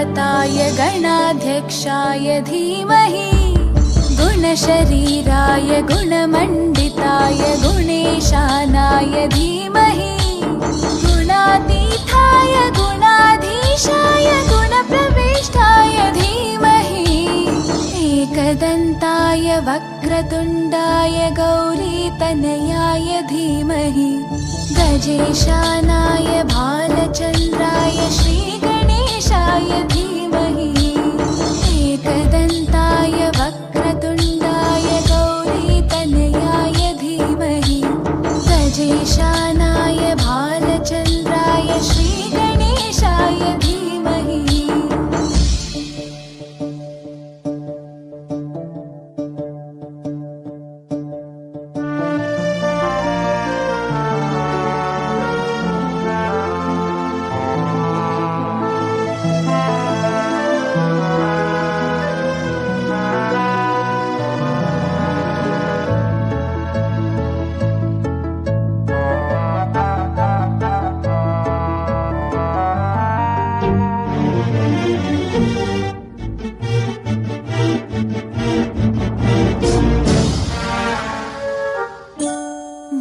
गणपताय गणाध्यक्षाय धीमहि गुणशरीराय गुणमण्डिताय गुणेशानाय धीमहि गुणातीताय गुणाधीशाय गुणप्रविष्टाय धीमहि एकदन्ताय वक्रतुण्डाय गौरीतनयाय धीमहि गजेशानाय भालचन्द्राय श्रीगणेशाय धीमहि एकदन्ताय वक्रतुण्डाय गौरीतनयाय धीमहि गजेशानाय भालचन्द्राय श्रीगणेशाय धीमहि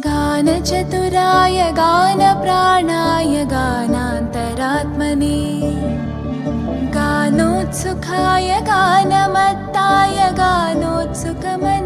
गानचतुराय गानप्राणाय गानान्तरात्मने गानोत्सुकाय गानमत्ताय गानोत्सुकमने